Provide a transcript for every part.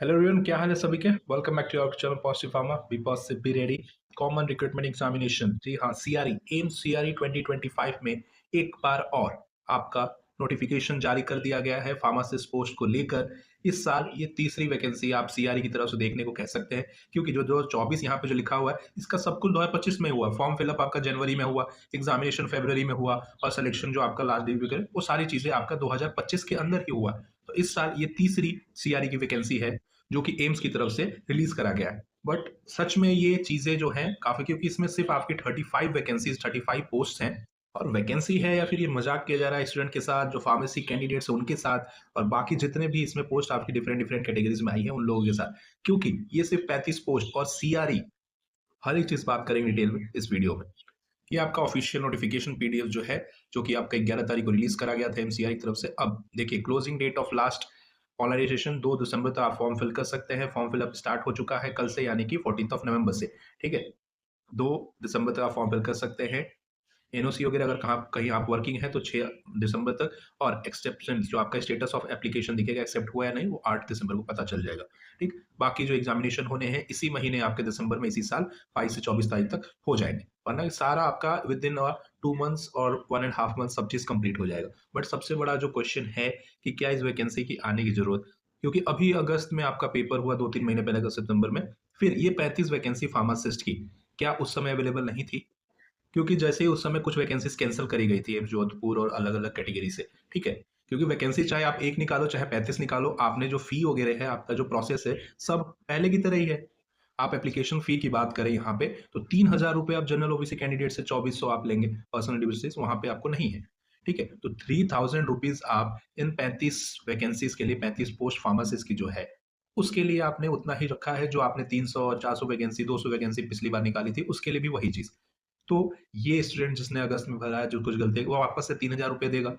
Hello everyone, क्या हाल है सभी के। Welcome back to our channel positive pharma. Be positive be ready. Common recruitment examination, जी हाँ, सीआरई एम्स सीआरई 2025 में एक बार और आपका नोटिफिकेशन जारी कर दिया गया है फार्मासिस्ट पोस्ट को लेकर। इस साल ये तीसरी वैकेंसी आप सीआरई की तरफ से देखने को कह सकते हैं, क्योंकि जो 2024 यहाँ पे जो लिखा हुआ है इसका सब कुछ 2025 में हुआ। फॉर्म फिलअप आपका जनवरी में हुआ, एग्जामिनेशन फरवरी में हुआ और सिलेक्शन जो आपका लास्ट रिव्यू करे वो सारी चीजें आपका 2025 के अंदर ही हुआ। तो इस साल ये तीसरी सीआरई की वैकेंसी है जो कि एम्स की तरफ से रिलीज करा गया है। बट सच में ये चीजें जो हैं काफी, क्योंकि इसमें सिर्फ आपकी 35 वैकेंसीज 35 पोस्ट हैं। और वैकेंसी है या फिर ये मजाक किया जा रहा है स्टूडेंट के साथ, जो फार्मेसी कैंडिडेट्स हैं उनके साथ, और बाकी जितने भी इसमें पोस्ट आपकी डिफरेंट डिफरेंट कैटेगरीज में आई है उन लोगों के साथ, क्योंकि ये सिर्फ 35 पोस्ट और सीआरई। हर एक चीज बात करेंगे डिटेल में इस वीडियो में। ये आपका ऑफिशियल नोटिफिकेशन पीडीएफ जो है, जो कि आपका 11 तारीख को रिलीज करा गया था एमसीआई की तरफ से। अब देखिए, क्लोजिंग डेट ऑफ लास्ट पॉलराइजेशन 2 दिसंबर तक आप फॉर्म फिल कर सकते हैं। फॉर्म फिलअप स्टार्ट हो चुका है कल से, यानी कि 14 नवंबर से। ठीक है, 2 दिसंबर तक आप फॉर्म फिल कर सकते हैं। एनओसी वगैरह अगर कहीं आप वर्किंग है तो 6 दिसंबर तक, और एक्सेप्शन जो आपका स्टेटस ऑफ एप्लीकेशन दिखेगा एक्सेप्ट हुआ है नहीं, वो 8 दिसंबर को पता चल जाएगा। ठीक, बाकी जो एग्जामिनेशन होने हैं इसी महीने आपके दिसंबर में, इसी साल 22 से 24 तारीख तक हो जाएंगे, वरना सारा आपका विद इन 2 मंथ्स और 1.5 मंथ सब चीज कंप्लीट हो जाएगा। बट सबसे बड़ा जो क्वेश्चन है कि क्या इस वैकेंसी की आने की जरूरत, क्योंकि अभी अगस्त में आपका पेपर हुआ 2-3 महीने पहले, अगस्त सितंबर में। फिर ये 35 वैकेंसी फार्मासिस्ट की क्या उस समय अवेलेबल नहीं थी? क्योंकि जैसे ही उस समय कुछ वैकेंसीज कैंसिल करी गई थी एम्स जोधपुर और अलग अलग कैटेगरी से। ठीक है, क्योंकि वैकेंसी चाहे आप एक निकालो चाहे 35 निकालो, आपने जो फी वगैरह है, आपका जो प्रोसेस है, सब पहले की तरह ही है। आप एप्लीकेशन फी की बात करें यहाँ पे तो 3,000 रुपए आप जनरल ओबीसी कैंडिडेट से 2400 आप लेंगे, पर्सनल बेसिस वहां पे आपको नहीं है। ठीक है, तो 3,000 रुपीज आप इन 35 वैकेंसीज के लिए, 35 पोस्ट फार्मासिस्ट की जो है उसके लिए आपने उतना ही रखा है, जो आपने 300 और 400 वैकेंसी, 200 वैकेंसी पिछली बार निकाली थी उसके लिए भी वही चीज। तो ये स्टूडेंट जिसने अगस्त में भरा है, जो कुछ गलती है, वो वापस से 3,000 रुपए देगा।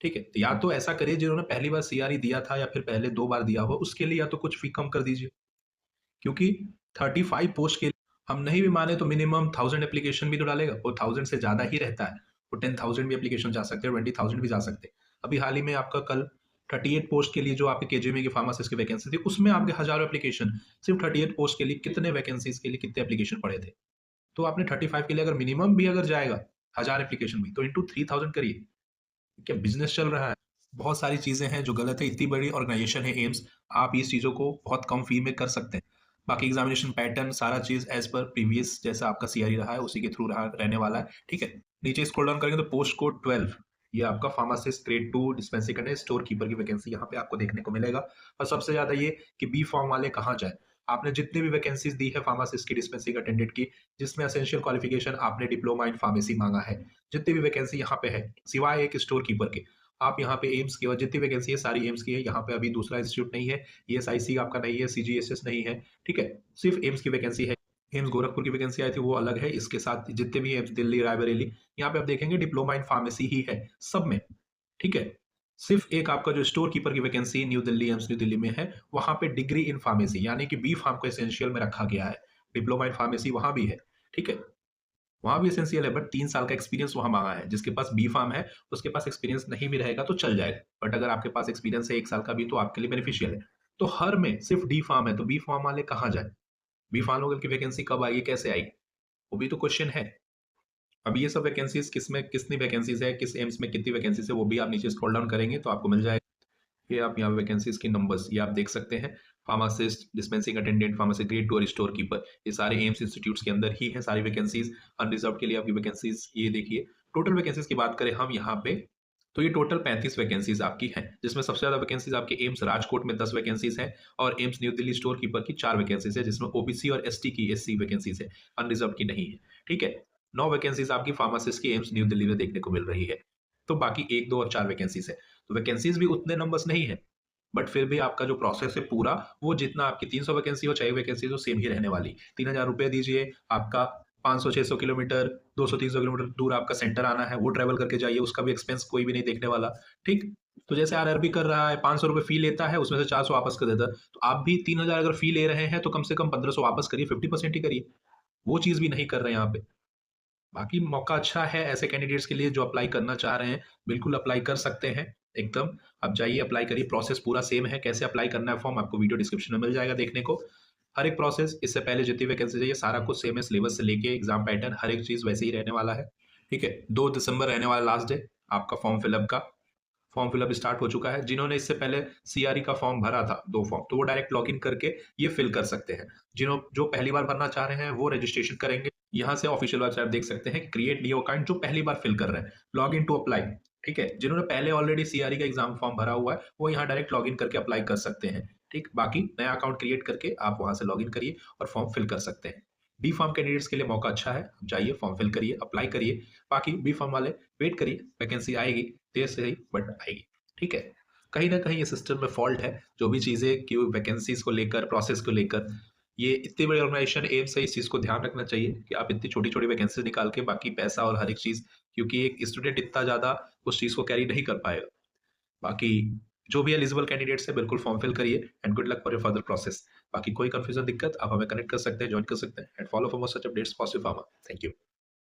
ठीक है, तो या तो ऐसा करिए, जिन्होंने पहली बार सीआरई दिया था या फिर पहले 2 बार दिया हो, उसके लिए या तो कुछ फी कम कर दीजिए। क्योंकि 35 पोस्ट के लिए हम नहीं भी माने तो मिनिमम 1000 एप्लीकेशन भी तो डालेगा, वो 1000 से ज्यादा ही रहता है। वो 10,000 भी एप्लीकेशन जा सकते हैं, 20,000 भी जा सकते हैं। अभी हाल ही में आपका कल 38 पोस्ट के लिए जो आपके केजीएमए की फार्मासिस्ट की वैकेंसी थी, उसमें आपके हजारों एप्लीकेशन, सिर्फ 38 पोस्ट के लिए कितने वैकेंसीज के लिए कितने एप्लीकेशन पड़े थे। तो आपने 35 के लिए अगर मिनिमम भी अगर जाएगा 1000 एप्लीकेशन भी, तो इंटू 3000 करिए। क्या बिजनेस चल रहा है? बहुत सारी चीजें हैं जो गलत है। इतनी बड़ी ऑर्गेनाइजेशन है एम्स, आप इस चीजों को बहुत कम फी में कर सकते हैं। बाकी एग्जामिनेशन पैटर्न सारा चीज एज पर प्रीवियस जैसा आपका सीआरई रहा है उसी के थ्रू रहा रहने वाला है। ठीक है, नीचे स्क्रॉल डाउन करेंगे तो पोस्ट कोड 12, ये आपका फार्मासिस्ट ग्रेड 2 डिस्पेंसरी करने स्टोर कीपर की वैकेंसी यहाँ पे आपको देखने को मिलेगा। और सबसे ज्यादा ये कि बी फॉर्म वाले कहाँ जाए। आपने जितनी भी वैकेंसीज दी है फार्मासिस्ट की, डिस्पेंसरी अटेंडेंट की, जिसमें एसेंशियल क्वालिफिकेशन आपने डिप्लोमा इन फार्मेसी मांगा है, जितनी भी वैकेंसी यहाँ पे है सिवाय एक स्टोर कीपर के, आप यहाँ पे एम्स की, और जितनी वैकेंसी है सारी एम्स की है। यहाँ पे अभी दूसरा इंस्टीट्यूट नहीं है, ईएसआईसी आपका नहीं है, सीजीएसएस नहीं है। ठीक है, सिर्फ एम्स की वैकेंसी है। एम्स गोरखपुर की वैकेंसी आई थी वो अलग है, इसके साथ जितने भी एम्स दिल्ली रायबरेली, यहाँ पे आप देखेंगे डिप्लोमा इन फार्मेसी ही है सब में। ठीक है, सिर्फ एक आपका जो स्टोर कीपर की vacancy new Delhi, AIIMS new Delhi में है, वहां पे डिग्री इन फार्मेसी यानी कि बी फार्म को एसेंशियल में रखा गया है। डिप्लोमा इन फार्मेसी वहां भी है। ठीक है, वहां भी एसेंशियल है, बट 3 साल का एक्सपीरियंस वहां मांगा है। जिसके पास बी फार्म है उसके पास एक्सपीरियंस नहीं भी रहेगा तो चल जाएगा, बट अगर आपके पास एक्सपीरियंस है 1 साल का भी तो आपके लिए बेनिफिशियल है। तो हर में सिर्फ डी फार्म है, तो बी फार्म वाले कहाँ जाए? बी फार्म की वैकेंसी कब आएगी, कैसे आएगी, वो भी तो क्वेश्चन है। अब ये सब वैकेंसीज किसमें कितनी वैकेंसीज है, किस एम्स में कितनी वैकेंसीज है, वो भी आप नीचे स्क्रॉल डाउन करेंगे तो आपको मिल जाएगा। ये आप यहाँ वैकेंसीज के नंबर्स ये आप देख सकते हैं। Pharmacist, dispensing attendant, pharmacy grade 2 और स्टोर कीपर, ये सारे एम्स इंस्टीट्यूट्स के अंदर ही है सारी वैकेंसीज। अनरिजर्व के लिए आपकी वैकेंसीज ये देखिए। टोटल वैकेंसीज की बात करें हम यहाँ पे, तो ये टोटल 35 वैकेंसीज आपकी हैं, जिसमें सबसे ज्यादा वैकेंसीज आपके एम्स राजकोट में 10 वैकेंसीज हैं, और AIIMS new Delhi store keeper की 4 वैकेंसीज है, जिसमें ओबीसी और एसटी की एससी वैकेंसीज है, अनरिजर्व की नहीं है। ठीक है, 9 वैकेंसीज आपकी फार्मासिस्ट की एम्स न्यू दिल्ली में देखने को मिल रही है। तो बाकी 1, 2 और 4 वैकेंसीज है, तो वैकेंसीज भी उतने नंबर्स नहीं है, बट फिर भी आपका जो प्रोसेस है पूरा, वो जितना आपकी 300 वैकेंसी हो चाहे वैकेंसी तो सेम ही रहने वाली। 3,000 रुपए दीजिए, आपका 500-600 किलोमीटर, 200-300 किलोमीटर दूर आपका सेंटर आना है, वो ट्रेवल करके जाइए, उसका भी एक्सपेंस कोई भी नहीं देखने वाला। ठीक, तो जैसे आरआरबी कर रहा है 500 रुपए फी लेता है, उसमें से 400 वापस कर देता है, तो आप भी 3,000 अगर फी ले रहे हैं तो कम से कम 1,500 वापस करिए, 50% ही करिए। वो चीज भी नहीं कर रहे हैं यहाँ पे। बाकी मौका अच्छा है ऐसे कैंडिडेट्स के लिए जो अप्लाई करना चाह रहे हैं, बिल्कुल अप्लाई कर सकते हैं। एकदम। आप जाइए, अप्लाई करिए, प्रोसेस पूरा सेम है। कैसे अप्लाई करना है फॉर्म आपको वीडियो डिस्क्रिप्शन में मिल जाएगा देखने को। हर एक प्रोसेस, इससे पहले जितनी वैकेंसी चाहिए सारा कुछ सेम है, सिलेबस से लेके एग्जाम पैटर्न हर एक चीज वैसे ही रहने वाला है। ठीक है, 2 दिसंबर रहने वाला लास्ट डे आपका फॉर्म फिलअप का। फॉर्म फिलअप स्टार्ट हो चुका है। जिन्होंने इससे पहले सीआरई का फॉर्म भरा था 2 फॉर्म, तो वो डायरेक्ट लॉग इन करके ये फिल कर सकते हैं। जो पहली बार भरना चाह रहे हैं वो रजिस्ट्रेशन करेंगे। यहाँ से ऑफिशियल वेबसाइट देख सकते हैं, क्रिएट न्यू अकाउंट, जो पहली बार फिल कर रहे हैं, लॉग इन टू अप्लाई। ठीक है, जिन्होंने पहले ऑलरेडी सीआरई का एग्जाम फॉर्म भरा हुआ है वो यहाँ डायरेक्ट लॉग इन करके अप्लाई कर सकते हैं। ठीक, बाकी नया अकाउंट क्रिएट करके आप वहां से लॉग इन करिए और फॉर्म फिल कर सकते हैं। बी फॉर्म कैंडिडेट्स के लिए मौका अच्छा है, जाइए फॉर्म फिल करिए, अप्लाई करिए। बाकी बी फॉर्म वाले वेट करिए, वैकेंसी आएगी, देर से ही बट आएगी। ठीक है, कहीं ना कहीं ये सिस्टम में फॉल्ट है। जो भी चीज़ें कि वैकेंसीज को लेकर, प्रोसेस को लेकर, ये इतनी बड़ी ऑर्गेनाइजेशन एम से इस चीज़ को ध्यान रखना चाहिए कि आप इतनी छोटी छोटी वैकेंसी निकाल के बाकी पैसा और हर एक चीज़, क्योंकि एक स्टूडेंट इतना ज़्यादा उस चीज़ को कैरी नहीं कर पाएगा। बाकी जो भी एलिजिबल कैंडिडेट्स है बिल्कुल फॉर्म फिल करिए and good luck for your further process. बाकी कोई कंफ्यूजन, दिक्कत, आप हमें कनेक्ट कर सकते हैं, ज्वाइन कर सकते हैं and follow for more such updates possible pharma. Thank you.